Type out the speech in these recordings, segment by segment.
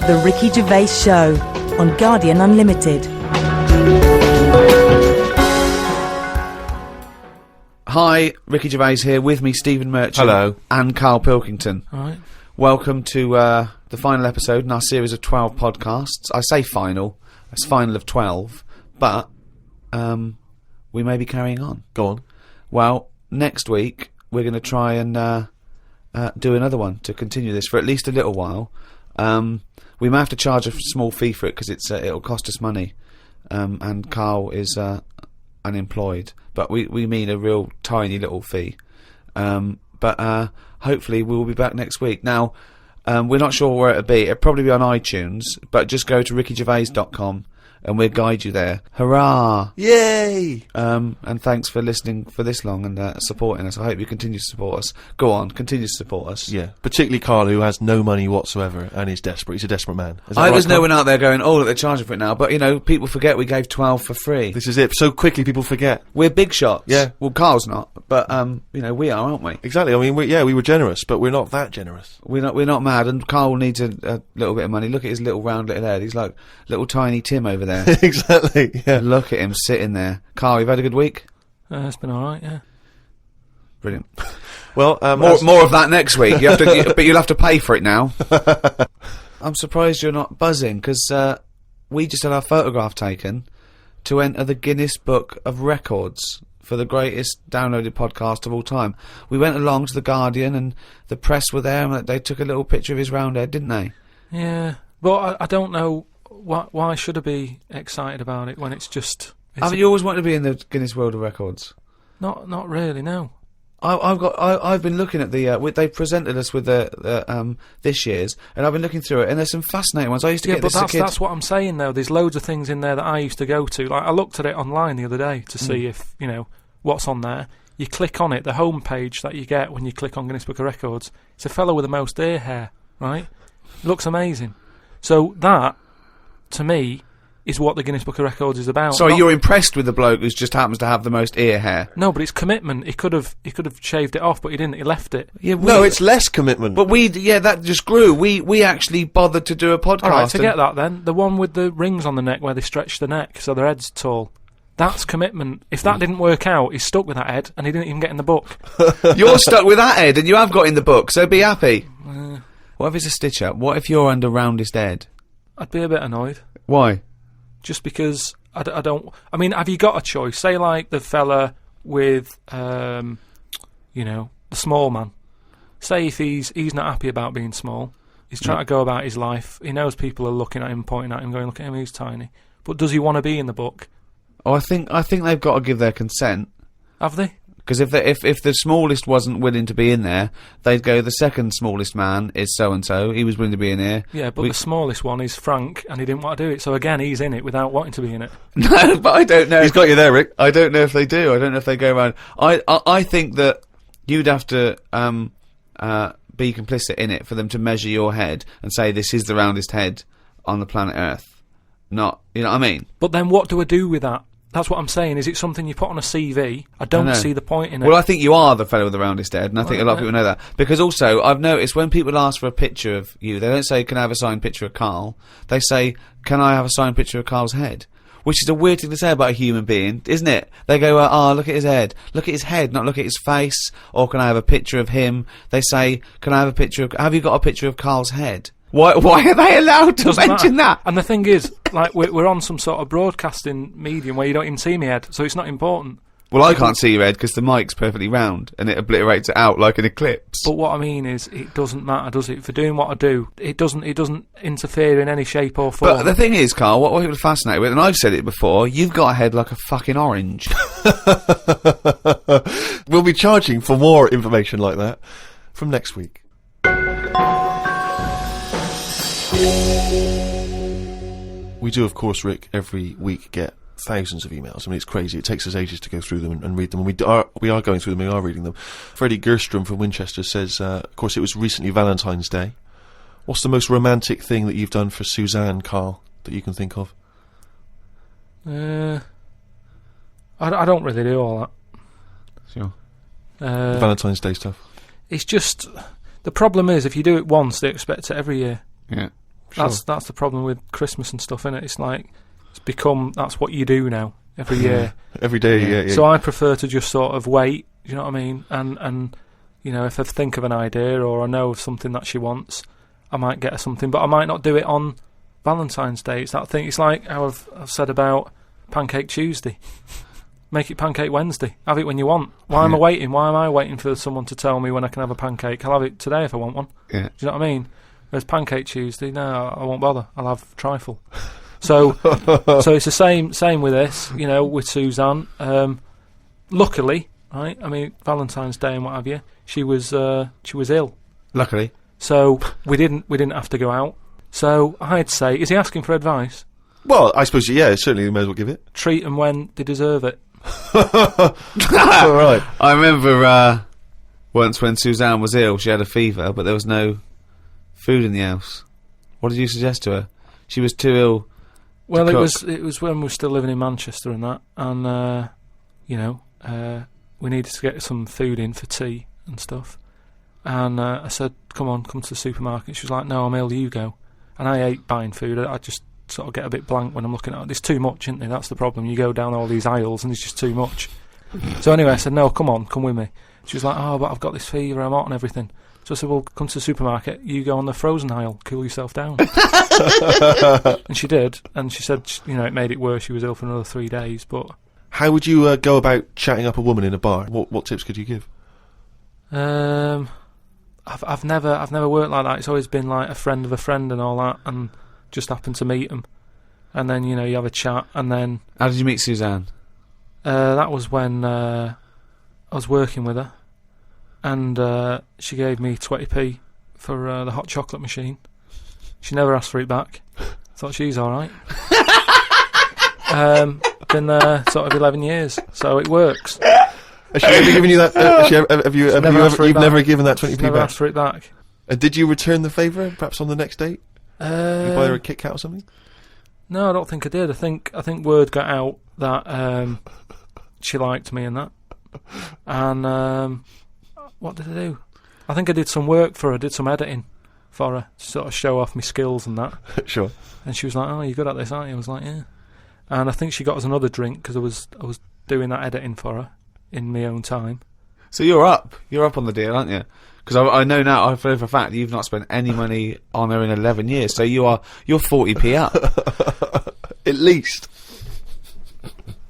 The Ricky Gervais Show on Guardian Unlimited. Hi, Ricky Gervais here, with me Stephen Merchant. Hello. And Karl Pilkington. All right. Welcome to the final episode in our series of 12 podcasts. I say final, it's final of 12, but we may be carrying on. Go on. Well, next week we're going to try and do another one to continue this for at least a little while. We may have to charge a small fee for it because it'll cost us money, and Karl is unemployed, but we mean a real tiny little fee. But hopefully we'll be back next week. Now, we're not sure where it'll be. It'll probably be on iTunes, but just go to rickygervais.com and we'll guide you there. Hurrah! Yay! And thanks for listening for this long and supporting us. I hope you continue to support us. Go on, continue to support us. Yeah, particularly Karl, who has no money whatsoever and is desperate. He's a desperate man. There's no one out there going, oh, look, they're charging for it now. But, you know, people forget we gave 12 for free. This is it. So quickly people forget. We're big shots. Yeah. Well, Karl's not, but, you know, we are, aren't we? Exactly. I mean, we were generous, but we're not that generous. We're not mad, and Karl needs a little bit of money. Look at his little round little head. He's like little tiny Tim over there. Exactly. Yeah. Look at him sitting there. Karl, you've had a good week? It's been alright, yeah. Brilliant. Well, more of that next week. But you'll have to pay for it now. I'm surprised you're not buzzing, because we just had our photograph taken to enter the Guinness Book of Records for the greatest downloaded podcast of all time. We went along to the Guardian, and the press were there, and they took a little picture of his round head, didn't they? Yeah, but I don't know why should I be excited about it when it's just... Have you always wanted to be in the Guinness World of Records? Not really, no. I've been looking at the they presented us with the this year's, and I've been looking through it, and there's some fascinating ones. I used to get this as a kid. That's what I'm saying though. There's loads of things in there that I used to go to. Like I looked at it online the other day to see if what's on there. You click on it, the home page that you get when you click on Guinness Book of Records. It's a fellow with the most ear hair, right? Looks amazing. So that, to me, is what the Guinness Book of Records is about. Sorry, you're impressed with the bloke who just happens to have the most ear hair? No, but it's commitment. He could have shaved it off, but he didn't. He left it. Yeah, no, it's less commitment. But that just grew. We actually bothered to do a podcast. All right, forget that then. The one with the rings on the neck where they stretch the neck so their head's tall. That's commitment. If that didn't work out, he's stuck with that head, and he didn't even get in the book. You're stuck with that head, and you have got in the book, so be happy. What if it's a stitch-up? What if you're under roundest head? I'd be a bit annoyed. Why? Just because I don't... I mean, have you got a choice? Say, like, the fella with, the small man. Say if he's not happy about being small. He's trying to go about his life. He knows people are looking at him, pointing at him, going, look at him, he's tiny. But does he want to be in the book? Oh, I think they've got to give their consent. Have they? Because if the smallest wasn't willing to be in there, they'd go, the second smallest man is so-and-so, he was willing to be in here. Yeah, but the smallest one is Frank, and he didn't want to do it, so again, he's in it without wanting to be in it. No, but I don't know. He's got you there, Rick. I don't know if they do. I don't know if they go around. I think that you'd have to be complicit in it for them to measure your head and say this is the roundest head on the planet Earth. Not, you know what I mean? But then what do I do with that? That's what I'm saying. Is it something you put on a CV? I don't see the point in it. Well, I think you are the fellow with the roundest head, and I think a lot of people know that. Because also, I've noticed when people ask for a picture of you, they don't say, can I have a signed picture of Karl? They say, can I have a signed picture of Karl's head? Which is a weird thing to say about a human being, isn't it? They go, look at his head. Look at his head, not look at his face. Or can I have a picture of him? They say, can I have a picture of... Have you got a picture of Karl's head? Why are they allowed to mention that? And the thing is, like, we're on some sort of broadcasting medium where you don't even see my head, so it's not important. Well, I can't see your head because the mic's perfectly round and it obliterates it out like an eclipse. But what I mean is, it doesn't matter, does it? For doing what I do, it doesn't interfere in any shape or form. But the thing is, Karl, what people are fascinated with, and I've said it before, you've got a head like a fucking orange. We'll be charging for more information like that from next week. We do, of course, Rick, every week get thousands of emails. I mean, it's crazy. It takes us ages to go through them and read them. And we are going through them, we are reading them. Freddie Gerstrom from Winchester says, of course, it was recently Valentine's Day. What's the most romantic thing that you've done for Suzanne, Karl, that you can think of? I don't really do all that. Sure. Valentine's Day stuff. It's just... The problem is, if you do it once, they expect it every year. Yeah. That's the problem with Christmas and stuff, innit? It's like that's what you do now every year, every day. Yeah. So I prefer to just sort of wait. You know what I mean? And you know, if I think of an idea or I know of something that she wants, I might get her something, but I might not do it on Valentine's Day. It's that thing. It's like how I've said about Pancake Tuesday. Make it Pancake Wednesday. Have it when you want. Why am I waiting? Why am I waiting for someone to tell me when I can have a pancake? I'll have it today if I want one. Yeah. Do you know what I mean? Whereas Pancake Tuesday, no, I won't bother. I'll have trifle. So it's the same with this. You know, with Suzanne. Luckily, right? I mean, Valentine's Day and what have you. She was ill. Luckily. So we didn't have to go out. So I'd say, is he asking for advice? Well, I suppose, yeah, certainly you may as well give it. Treat them when they deserve it. All right. I remember once when Suzanne was ill, she had a fever, but there was no food in the house. What did you suggest to her? She was too ill. Well, to it was when we were still living in Manchester and that, and you know, we needed to get some food in for tea and stuff. And I said, come to the supermarket. She was like, no, I'm ill, you go. And I hate buying food. I just sort of get a bit blank when I'm looking at it. There's too much, isn't there? That's the problem. You go down all these aisles and there's just too much. So anyway, I said, no, come with me. She was like, oh, but I've got this fever, I'm hot and everything. So I said, well, come to the supermarket, you go on the frozen aisle, cool yourself down. And she did, and she said, you know, it made it worse, she was ill for another 3 days, but... How would you go about chatting up a woman in a bar? What tips could you give? I've never worked like that. It's always been like a friend of a friend and all that, and just happened to meet them, and then you know you have a chat, and then. How did you meet Suzanne? That was when I was working with her, and she gave me 20p for the hot chocolate machine. She never asked for it back. Thought she's all right. Been there sort of 11 years, so it works. Has she ever given you that? You've never given that 20p never back? asked for it back. Did you return the favour, perhaps on the next date? You buy her a Kit Kat or something? No, I don't think I did. I think word got out that she liked me and that. And what did I do? I think I did some work for her. Did some editing for her to sort of show off my skills and that. Sure. And she was like, "Oh, you're good at this, aren't you?" I was like, "Yeah." And I think she got us another drink because I was doing that editing for her in my own time. So you're up on the deal, aren't you? Because I know now, I know for a fact, you've not spent any money on her in 11 years, so you're 40p up. At least.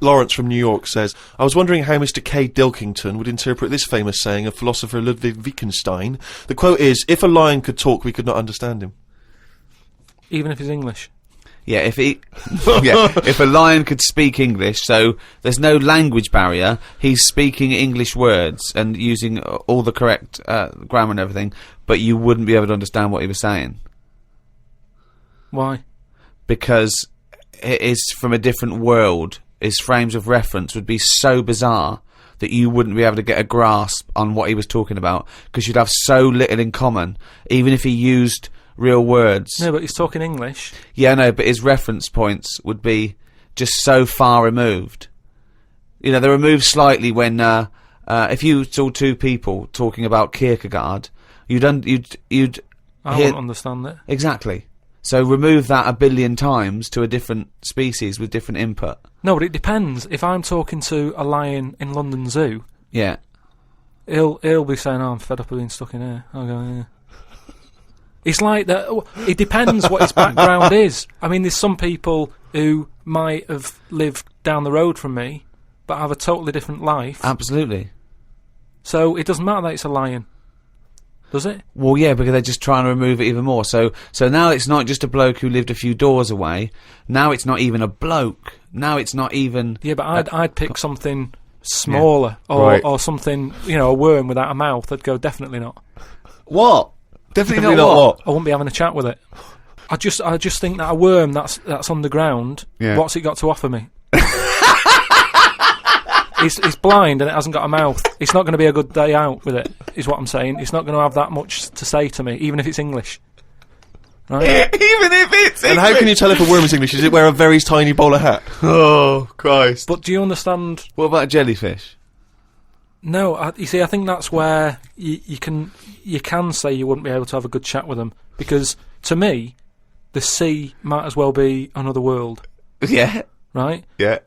Lawrence from New York says, I was wondering how Mr. K. Pilkington would interpret this famous saying of philosopher Ludwig Wittgenstein. The quote is, if a lion could talk, we could not understand him. Even if he's English? Yeah, if a lion could speak English, so there's no language barrier, he's speaking English words and using all the correct grammar and everything, but you wouldn't be able to understand what he was saying. Why? Because it is from a different world. His frames of reference would be so bizarre that you wouldn't be able to get a grasp on what he was talking about, because you'd have so little in common, even if he used real words. No, but he's talking English. Yeah, no, but his reference points would be just so far removed. You know, they're removed slightly when if you saw two people talking about Kierkegaard, you'd I hear, wouldn't understand it. Exactly. So remove that 1 billion times to a different species with different input. No, but it depends. If I'm talking to a lion in London Zoo, Yeah. he'll be saying, "Oh, I'm fed up of being stuck in here." I'll go, "Yeah." It's like that. It depends what his background is. I mean, there's some people who might have lived down the road from me, but have a totally different life. Absolutely. So it doesn't matter that it's a lion, does it? Well, yeah, because they're just trying to remove it even more. So now it's not just a bloke who lived a few doors away. Now it's not even a bloke. Now it's not even... Yeah, but I'd pick something smaller, or something, you know, a worm without a mouth. I'd go, definitely not. What? Definitely not what? I wouldn't be having a chat with it. I just think that a worm that's underground, what's it got to offer me? He's blind and it hasn't got a mouth. It's not going to be a good day out with it, is what I'm saying. It's not going to have that much to say to me, even if it's English. Right? Even if it's English! And how can you tell if a worm is English? Does it wear a very tiny bowler hat? Oh, Christ. But do you understand... What about a jellyfish? No, you see, I think that's where you can say you wouldn't be able to have a good chat with them, because to me, the sea might as well be another world, Yeah. right? Yeah.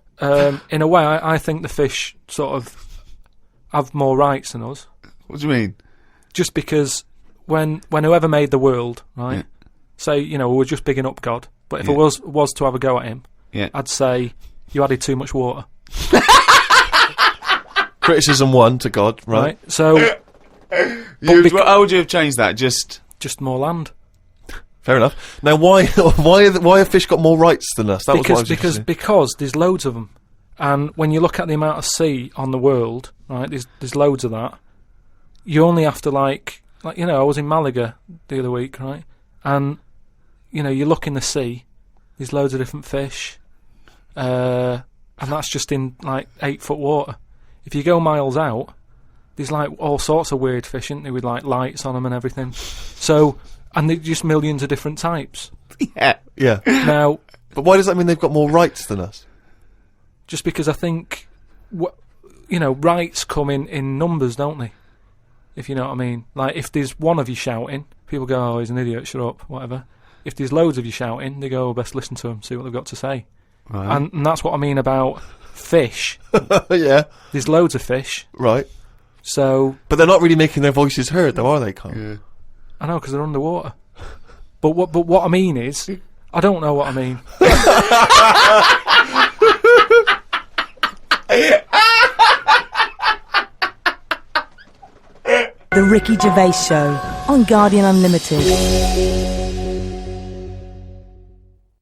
In a way, I think the fish sort of have more rights than us. What do you mean? Just because when whoever made the world, right? Yeah. Say, you know, we're just bigging up God, but if Yeah. I was to have a go at him, Yeah. I'd say you added too much water, Criticism 1 to God, right? So How would you have changed that? Just more land. Fair enough. Now, why have fish got more rights than us? That was what I was interested in. Because there's loads of them, and when you look at the amount of sea on the world, right? There's loads of that. You only have to like you know, I was in Malaga the other week, right? And you know, you look in the sea, there's loads of different fish, and that's just in like 8-foot water. If you go miles out, there's like all sorts of weird fish, isn't there, with like lights on them and everything. So, and there's just millions of different types. Yeah. Now, But why does that mean they've got more rights than us? just because I think, you know, rights come in numbers, don't they? If you know what I mean. Like, if there's one of you shouting, people go, oh, he's an idiot, shut up, whatever. If there's loads of you shouting, they go, oh, best listen to them, see what they've got to say. right. And that's what I mean about fish. Yeah. There's loads of fish, Right. so But they're not really making their voices heard, though, are they, Carl? Yeah. I know, because they're underwater. But what I mean is, I don't know what I mean. The Ricky Gervais Show on Guardian Unlimited.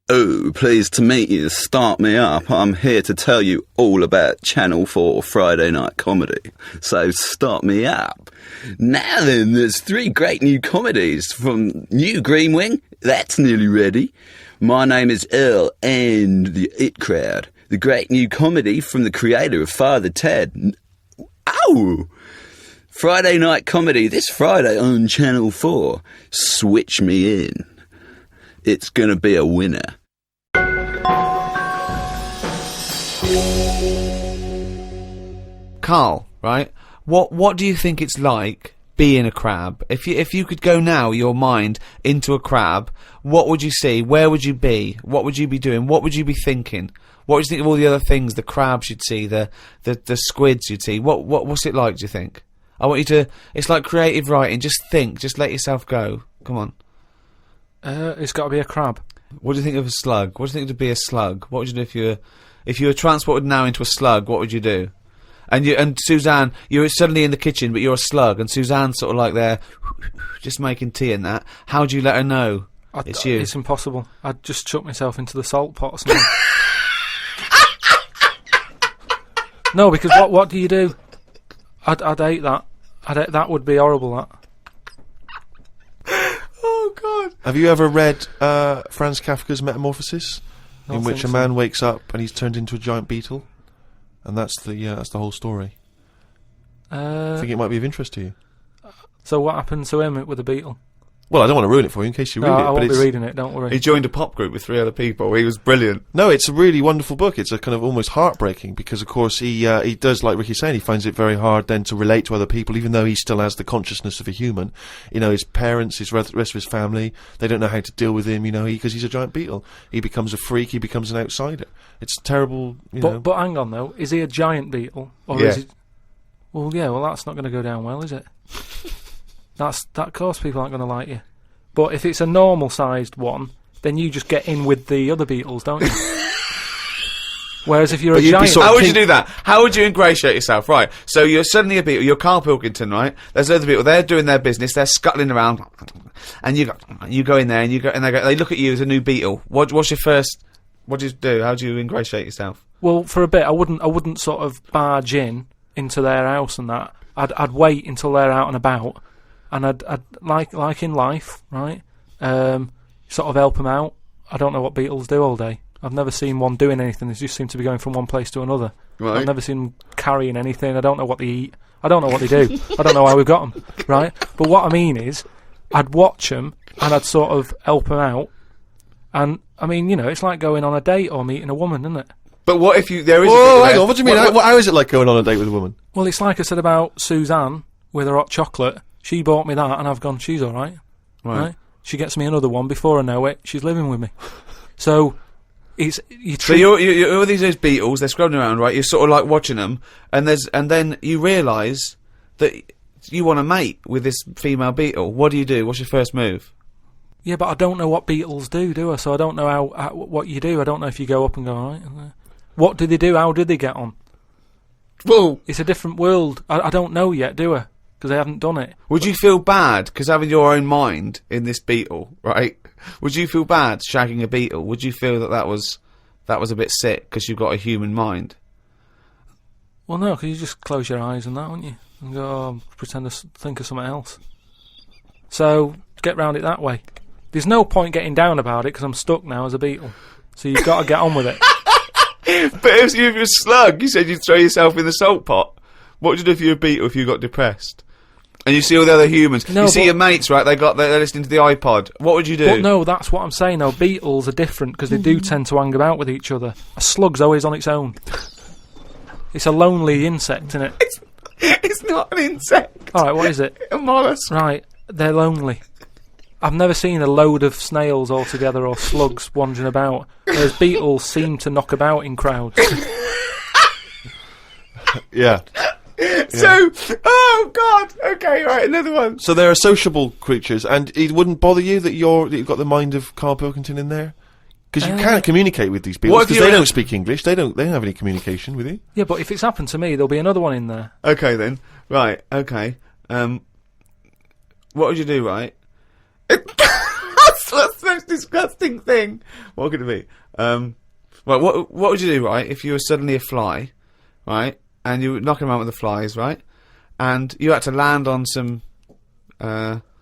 Oh, pleased to meet you. Start me up. I'm here to tell you all about Channel 4 Friday night comedy. So start me up. Now then, there's 3 great new comedies from New Green Wing. That's nearly ready. My Name is Earl and The It Crowd. The great new comedy from the creator of Father Ted. Ow! Friday night comedy this Friday on Channel 4. Switch me in. It's gonna be a winner. Carl, right? What do you think it's like being a crab? If you could go now, your mind into a crab, what would you see? Where would you be? What would you be doing? What would you be thinking? What would you think of all the other things the crabs you'd see, the squids you'd see? What's it like, do you think? I want you to. It's like creative writing. Just think. Just let yourself go. Come on. It's got to be a crab. What do you think of a slug? What do you think to be a slug? What would you do if you were transported now into a slug? What would you do? And Suzanne, you're suddenly in the kitchen, but you're a slug, and Suzanne's sort of like there, just making tea and that. How do you let her know it's you? It's impossible. I'd just chuck myself into the salt pot or something. No, because what do you do? I'd hate that. That would be horrible, that. Oh, God. Have you ever read Franz Kafka's Metamorphosis? Don't In which think a so. man wakes up and he's turned into a giant beetle? And that's the whole story. I think it might be of interest to you. So what happened to him with the beetle? Well, I don't want to ruin it for you in case you read No, it. I but won't be it's, reading it, don't worry. He joined a pop group with 3 other people. He was brilliant. No, it's a really wonderful book. It's a kind of almost heartbreaking because, of course, he does, like Ricky's saying, he finds it very hard then to relate to other people, even though he still has the consciousness of a human. You know, his parents, his rest of his family, they don't know how to deal with him, you know, because he's a giant beetle. He becomes a freak, he becomes an outsider. It's terrible, you know. But hang on, though. Is he a giant beetle? Or Yeah. is he... Well, yeah, well, that's not going to go down well, is it? That, of course, people aren't going to like you. But if it's a normal-sized one, then you just get in with the other beetles, don't you? Whereas if you're But a you'd be giant... sort of How would you do that? How would you ingratiate yourself? Right, so you're suddenly a beetle, you're Karl Pilkington, right? There's other people, they're doing their business, they're scuttling around, and you go in there, and they look at you as a new beetle. What's your first... What do you do? How do you ingratiate yourself? Well, for a bit, I wouldn't sort of barge into their house and that. I'd wait until they're out and about, and I'd like in life, right? Sort of help them out. I don't know what beetles do all day. I've never seen one doing anything. They just seem to be going from one place to another. Right. I've never seen them carrying anything. I don't know what they eat. I don't know what they do. I don't know how we've got them, right? But what I mean is, I'd watch them and I'd sort of help them out. And I mean, you know, it's like going on a date or meeting a woman, isn't it? But what if there is a Whoa, beetle hang there? on, what do you mean? How is it like going on a date with a woman? Well, it's like I said about Suzanne with her hot chocolate. She bought me that, and I've gone, she's all right, right? She gets me another one. Before I know it, she's living with me. So it's you. So you're all these beetles. They're scrolling around, right? You're sort of like watching them, and then you realise that you want to mate with this female beetle. What do you do? What's your first move? Yeah, but I don't know what beetles do I? So I don't know what you do. I don't know if you go up and go, all right. What do they do? How did they get on? Well, it's a different world. I don't know yet, do I? Because I haven't done it. Would you feel bad because having your own mind in this beetle, right? Would you feel bad shagging a beetle? Would you feel that was a bit sick because you've got a human mind? Well, no, because you just close your eyes and that, wouldn't you? And go, pretend to think of something else. So get round it that way. There's no point getting down about it because I'm stuck now as a beetle. So you've got to get on with it. But if you're a slug, you said you'd throw yourself in the salt pot. What would you do if you were a beetle if you got depressed? And you see all the other humans. No, you see your mates, right? They're listening to the iPod. What would you do? But no, that's what I'm saying. No, beetles are different because they do tend to hang about with each other. A slug's always on its own. It's a lonely insect, isn't it? It's not an insect. All right, what is it? A mollusk. Right, they're lonely. I've never seen a load of snails all together or slugs wandering about, whereas beetles seem to knock about in crowds. Yeah. So, oh God, okay, right, another one. So they're sociable creatures, and it wouldn't bother you that you've got the mind of Karl Pilkington in there? Because you can't communicate with these people, because they don't speak English, they don't have any communication with you. Yeah, but if it's happened to me, there'll be another one in there. Okay then, right, okay. What would you do, right? That's the most disgusting thing. What could it be? Well, what would you do, right, if you were suddenly a fly, right, and you were knocking around with the flies, right, and you had to land on some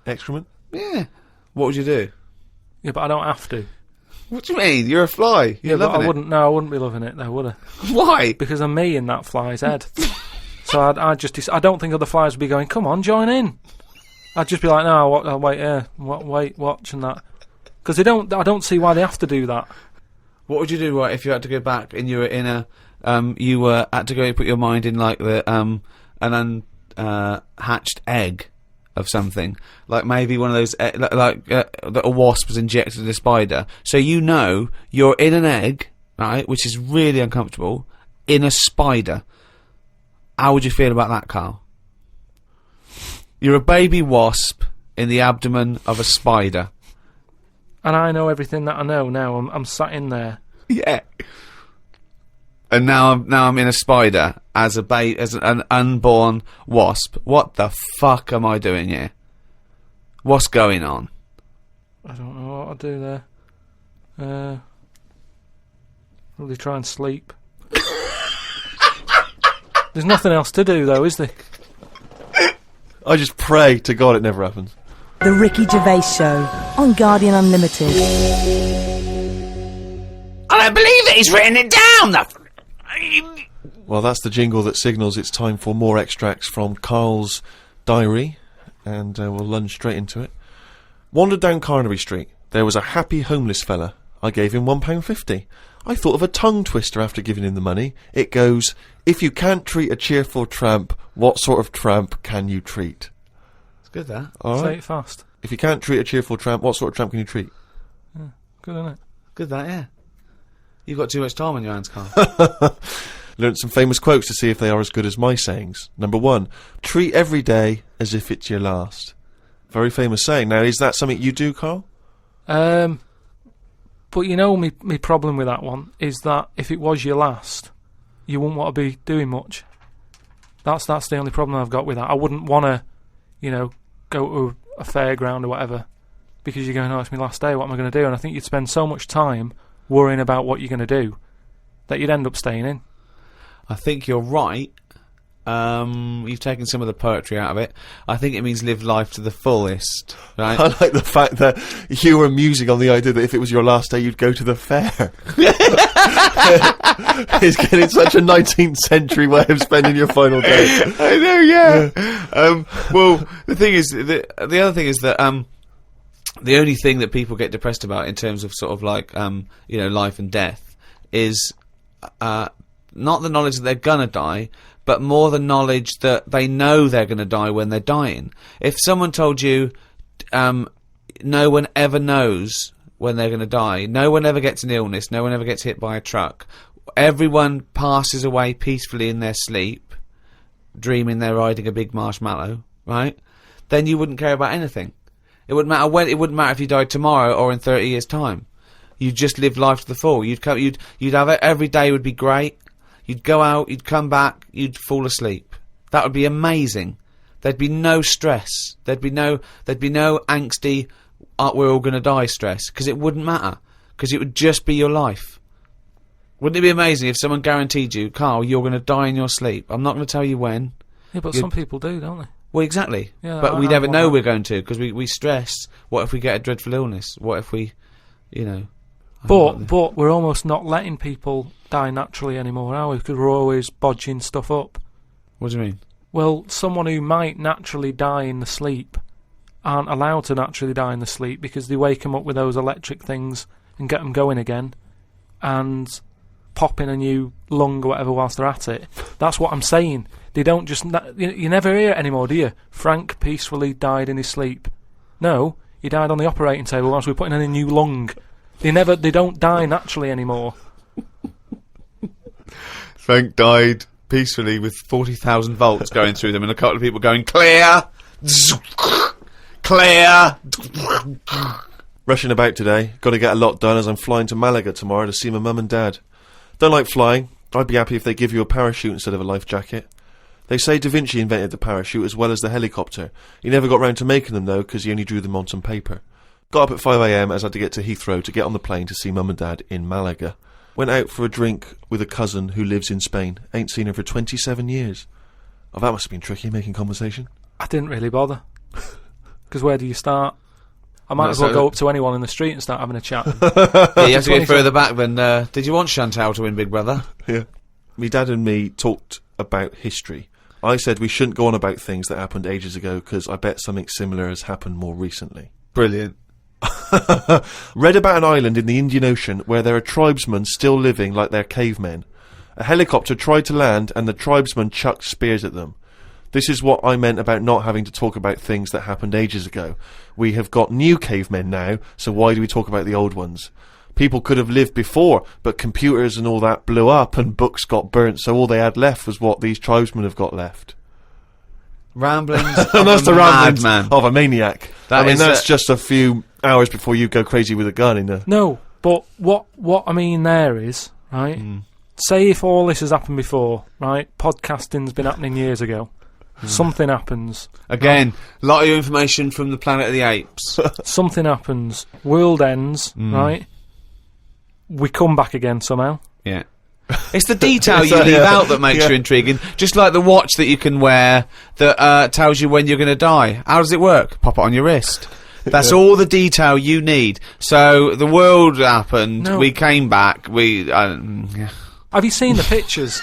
excrement? Yeah. What would you do? Yeah, but I don't have to. What do you mean? You're a fly. You're but loving I it. wouldn't. No, I wouldn't be loving it, though, would I? Why? Because I'm me in that fly's head. So I don't think other flies would be going, come on, join in. I'd just be like, no, I'll wait here, wait, watch, and that. Because I don't see why they have to do that. What would you do, right, if you had to go back and you were in a, you were had to go and put your mind in like the an unhatched egg of something, like maybe one of those that a wasp was injected in a spider. So you know you're in an egg, right, which is really uncomfortable, in a spider. How would you feel about that, Karl? You're a baby wasp in the abdomen of a spider. And I know everything that I know now. I'm sat in there. Yeah. And now I'm in a spider as an unborn wasp. What the fuck am I doing here? What's going on? I don't know what I'll do there. Probably try and sleep. There's nothing else to do, though, is there? I just pray to God it never happens. The Ricky Gervais Show on Guardian Unlimited. I don't believe it, he's written it down! Well, that's the jingle that signals it's time for more extracts from Karl's diary, and we'll lunge straight into it. Wandered down Carnaby Street. There was a happy homeless fella. I gave him £1.50. I thought of a tongue twister after giving him the money. It goes, if you can't treat a cheerful tramp, what sort of tramp can you treat? It's good, that. All Say right. it fast. If you can't treat a cheerful tramp, what sort of tramp can you treat? Yeah, good, isn't it? Good, that, yeah. You've got too much time on your hands, Karl. Learned some famous quotes to see if they are as good as my sayings. Number 1, treat every day as if it's your last. Very famous saying. Now, is that something you do, Karl? But you know, me problem with that one is that if it was your last, you wouldn't want to be doing much. That's the only problem I've got with that. I wouldn't want to, go to a fairground or whatever, because you're going, oh, it's my last day, what am I going to do? And I think you'd spend so much time worrying about what you're going to do that you'd end up staying in. I think you're right. You've taken some of the poetry out of it. I think it means live life to the fullest, right? I like the fact that you were musing on the idea that if it was your last day, you'd go to the fair. It's getting such a 19th century way of spending your final day. I know, yeah. Well, the thing is, the other thing is that the only thing that people get depressed about in terms of sort of like life and death is not the knowledge that they're gonna die, but more the knowledge that they know they're going to die when they're dying. If someone told you, no one ever knows when they're going to die. No one ever gets an illness. No one ever gets hit by a truck. Everyone passes away peacefully in their sleep, dreaming they're riding a big marshmallow, right? Then you wouldn't care about anything. It wouldn't matter when. It wouldn't matter if you died tomorrow or in 30 years' time. You'd just live life to the full. You'd have it. Every day would be great. You'd go out. You'd come back. You'd fall asleep. That would be amazing. There'd be no stress. There'd be no angsty, we're all going to die stress, because it wouldn't matter, because it would just be your life. Wouldn't it be amazing if someone guaranteed you, Carl, you're going to die in your sleep? I'm not going to tell you when. Yeah, but some people do, don't they? Well, exactly. Yeah, but we never know we're going to, because we stress. What if we get a dreadful illness? What if we, But we're almost not letting people die naturally anymore, are we? Because we're always bodging stuff up. What do you mean? Well, someone who might naturally die in the sleep aren't allowed to naturally die in the sleep because they wake them up with those electric things and get them going again and pop in a new lung or whatever whilst they're at it. That's what I'm saying. They don't just... You never hear it anymore, do you? Frank peacefully died in his sleep. No, he died on the operating table whilst we were putting in a new lung. They don't die naturally anymore. Frank died peacefully with 40,000 volts going through them and a couple of people going, clear! Clear! Rushing about today. Got to get a lot done as I'm flying to Malaga tomorrow to see my mum and dad. Don't like flying. I'd be happy if they give you a parachute instead of a life jacket. They say Da Vinci invented the parachute as well as the helicopter. He never got round to making them though, because he only drew them on some paper. Got up at 5 a.m. as I had to get to Heathrow to get on the plane to see mum and dad in Malaga. Went out for a drink with a cousin who lives in Spain. Ain't seen her for 27 years. Oh, that must have been tricky, making conversation. I didn't really bother. Because where do you start? I might as well go up to anyone in the street and start having a chat. Yeah, you have to go further back than... did you want Chantal to win Big Brother? Yeah. Me dad and me talked about history. I said we shouldn't go on about things that happened ages ago because I bet something similar has happened more recently. Brilliant. Read about an island in the Indian Ocean where there are tribesmen still living like they're cavemen. A helicopter tried to land and the tribesmen chucked spears at them. This is what I meant about not having to talk about things that happened ages ago. We have got new cavemen now, so why do we talk about the old ones? People could have lived before, but computers and all that blew up and books got burnt, so all they had left was what these tribesmen have got left. Ramblings And that's the ramblings man. of a maniac. That's just a few hours before you go crazy with a gun in there. No, but what I mean there is, right, say if all this has happened before, right, podcasting's been happening years ago. Something happens. Again, a lot of information from the Planet of the Apes. Something happens. World ends, right? We come back again somehow. Yeah. It's the detail you leave out that makes you intriguing. Just like the watch that you can wear that tells you when you're going to die. How does it work? Pop it on your wrist. That's all the detail you need. So the world happened. No. We came back. Have you seen the pictures?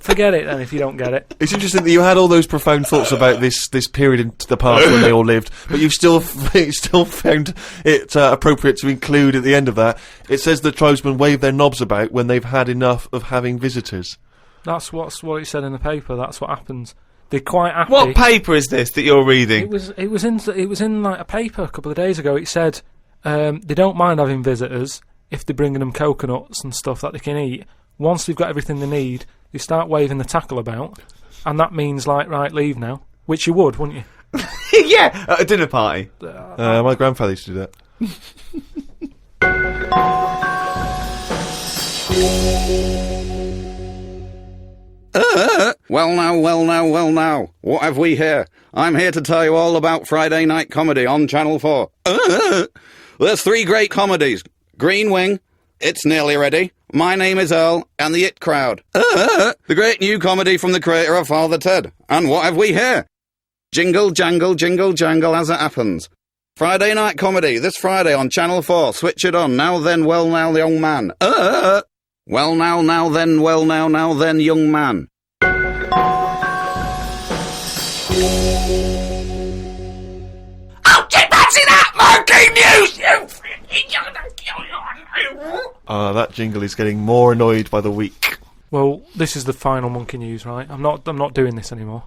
Forget it then if you don't get it. It's interesting that you had all those profound thoughts about this period in the past when they all lived, but you've still found it appropriate to include at the end of that. It says the tribesmen wave their knobs about when they've had enough of having visitors. That's what it said in the paper. That's what happens. They're quite happy. What paper is this that you're reading? It was in like a paper a couple of days ago. It said they don't mind having visitors if they're bringing them coconuts and stuff that they can eat. Once they've got everything they need, they start waving the tackle about, and that means like, right, leave now, which you would, wouldn't you? Yeah, at a dinner party. My grandfather used to do that. Well now, what have we here? I'm here to tell you all about Friday night comedy on Channel 4. There's 3 great comedies. Green Wing, It's Nearly Ready, My Name is Earl, and The It Crowd. The great new comedy from the creator of Father Ted. And what have we here? Jingle, jangle, jingle, jangle as it happens. Friday night comedy, this Friday on Channel 4. Switch it on. Now then, well now, the young man. Well now then, well now then, young man. Oh, get back to that monkey news, That jingle is getting more annoyed by the week. Well, this is the final monkey news, right? I'm not doing this anymore,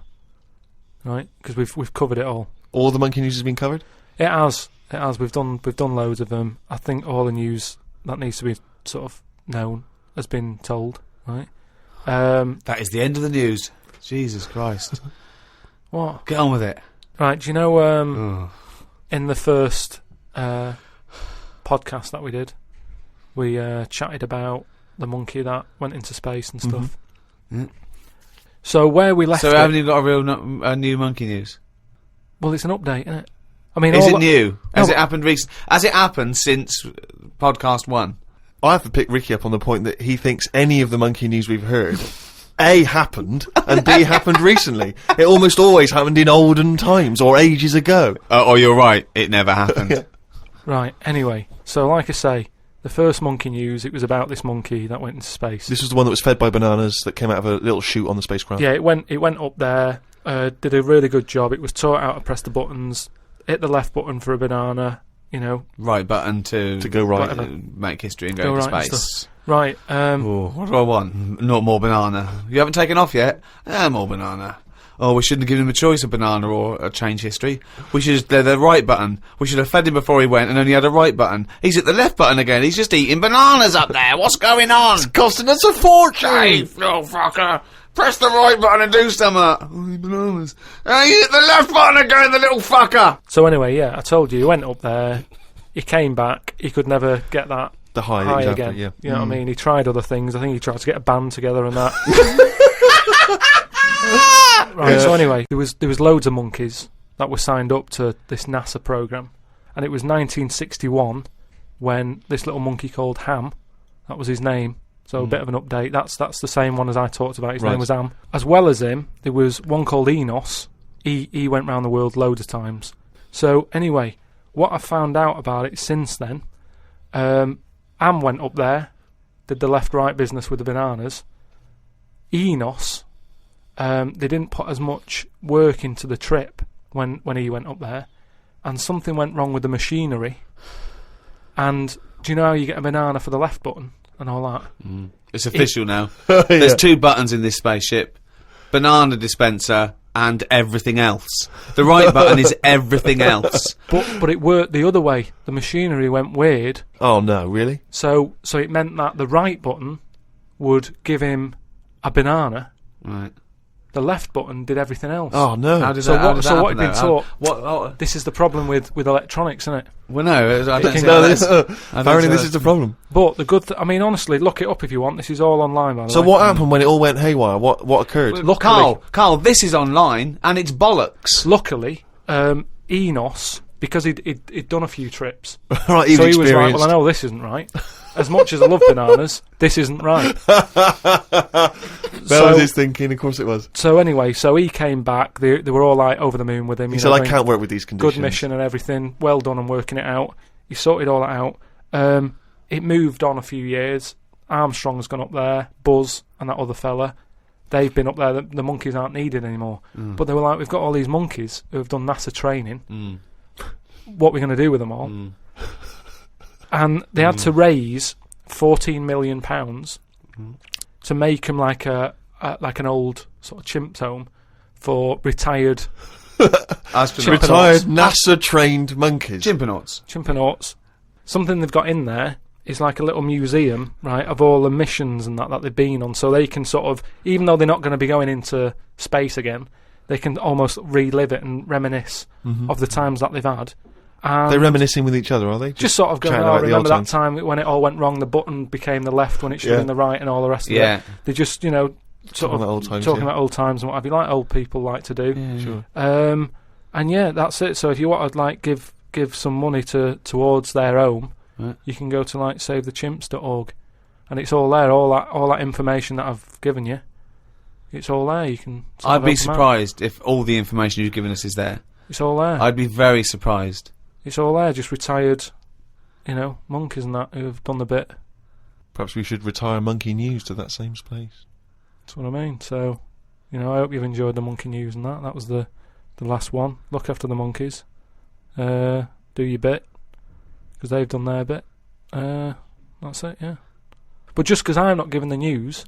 right? Because we've covered it all. All the monkey news has been covered? It has. It has. We've done loads of them. I think all the news that needs to be sort of known has been told, right? That is the end of the news. Jesus Christ. What? Get on with it. Right, do you know, in the first podcast that we did, we chatted about the monkey that went into space and stuff. Yeah. So where we left So it... haven't you got a new monkey news? Well, it's an update, isn't it? I mean, Is all it new? Has it happened Has it happened since podcast 1? I have to pick Ricky up on the point that he thinks any of the monkey news we've heard, A, happened, and B, happened recently. It almost always happened in olden times, or ages ago. Oh, you're right. It never happened. Right, anyway. So, like I say, the first monkey news, it was about this monkey that went into space. This was the one that was fed by bananas that came out of a little chute on the spacecraft. Yeah, it went up there, did a really good job. It was taught how to press the buttons, hit the left button for a banana, you know. Right button to go right. whatever, make history and go into right and space. stuff. Right. What do I want? Not more banana. You haven't taken off yet? More banana. Oh, we shouldn't have given him a choice of banana or a change history. We should have the right button. We should have fed him before he went and only had a right button. He's at the left button again. He's just eating bananas up there. What's going on? It's costing us a fortune! Hey, little fucker. Press the right button and do something. Oh, bananas. Hey, hit the left button again, the little fucker. So anyway, yeah, I told you, he went up there, he came back, he could never get that The high exactly, again. yeah. You know what I mean? He tried other things. I think he tried to get a band together and that. Right, so anyway, there was loads of monkeys that were signed up to this NASA program, and it was 1961 when this little monkey called Ham, that was his name, so a bit of an update, that's the same one as I talked about, his name was Ham. As well as him, there was one called Enos. He went round the world loads of times. So anyway, what I found out about it since then, Ham went up there, did the left-right business with the bananas. Enos, they didn't put as much work into the trip when he went up there, and something went wrong with the machinery. And do you know how you get a banana for the left button and all that? It's official now. There's 2 buttons in this spaceship. Banana dispenser and everything else. The right button is everything else. But it worked the other way. The machinery went weird. Oh no, really? So it meant that the right button would give him a banana. Right. The left button did everything else. Oh no. How did So that, how what? did So that what had happen, been though? taught? What? This is the problem with electronics, isn't it? Well, no, I don't think No, that's... apparently this is the problem. But the good. I mean, honestly, look it up if you want. This is all online, by the So way. what happened when it all went haywire? What occurred? Look, Carl, this is online and it's bollocks. Luckily, Enos, because he'd done a few trips, Right, he so was he was like, experienced. "Well, I know this isn't right. As much as I love bananas, this isn't right." That was his thinking, of course it was. So anyway, so he came back. They were all like over the moon with him. He you said, know I what mean? can't work with these conditions. Good mission and everything. Well done on working it out. He sorted all that out. It moved on a few years. Armstrong's gone up there. Buzz and that other fella, they've been up there. The monkeys aren't needed anymore. But they were like, we've got all these monkeys who have done NASA training. What are we going to do with them all? And they had to raise £14 million to make them like an old sort of chimps home for retired Retired NASA-trained monkeys. Chimpanauts. Something they've got in there is like a little museum, right, of all the missions and that they've been on, so they can sort of, even though they're not going to be going into space again, they can almost relive it and reminisce of the times that they've had. And They're reminiscing with each other, are they? just sort of going, chatting oh, about the remember old that time when it all went wrong, the button became the left when it should have been the right and all the rest of Yeah. it. They just, you know, sort Talking of about old times, talking yeah. about old times and what have you, like old people like to do. Yeah, Sure. And yeah, that's it. So if you want to like give some money towards their home, Right. you can go to like savethechimps.org, and it's all there. All that information that I've given you, it's all there. You can. sort I'd of be help 'em out. surprised if all the information you've given us is there. It's all there. I'd be very surprised. It's all there. Just retired, you know, monkeys and that who have done the bit. Perhaps we should retire Monkey News to that same place. That's what I mean. So, you know, I hope you've enjoyed the monkey news and that. That was the last one. Look after the monkeys. Do your bit, because they've done their bit. That's it, yeah. But just because I'm not giving the news,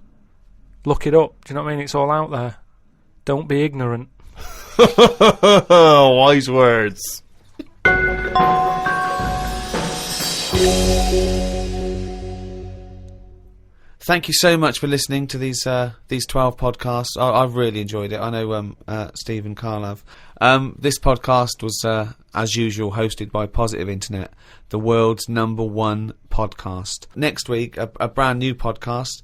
look it up. Do you know what I mean? It's all out there. Don't be ignorant. Wise words. Thank you so much for listening to these 12 podcasts. I've really enjoyed it. I know Steve and Karl have. This podcast was, as usual, hosted by Positive Internet, the world's #1 podcast. Next week, a brand new podcast.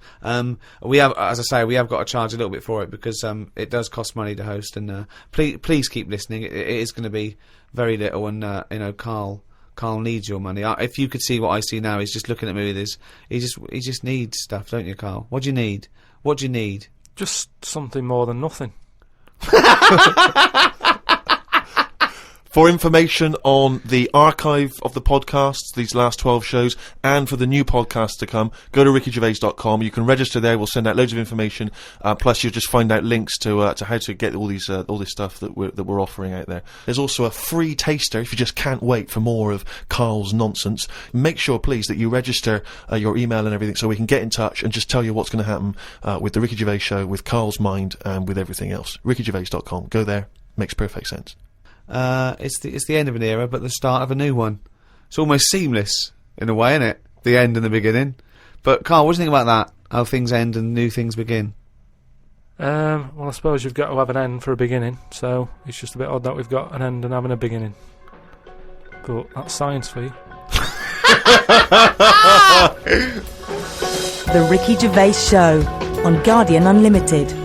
We have, as I say, we have got to charge a little bit for it because it does cost money to host. And please keep listening. It is going to be very little, and Karl needs your money. If you could see what I see now, he's just looking at me with his. He just needs stuff, don't you, Karl? What do you need? What do you need? Just something more than nothing. For information on the archive of the podcasts, these last 12 shows, and for the new podcasts to come, go to rickygervais.com. You can register there. We'll send out loads of information. Plus, you'll just find out links to how to get all this stuff that we're offering out there. There's also a free taster if you just can't wait for more of Karl's nonsense. Make sure, please, that you register your email and everything so we can get in touch and just tell you what's going to happen with the Ricky Gervais show, with Karl's mind, and with everything else. rickygervais.com. Go there. Makes perfect sense. It's the end of an era, but the start of a new one. It's almost seamless in a way, isn't it? The end and the beginning. But Karl, what do you think about that? How things end and new things begin? Well, I suppose you've got to have an end for a beginning, so it's just a bit odd that we've got an end and having a beginning. But that's science for you. The Ricky Gervais Show on Guardian Unlimited.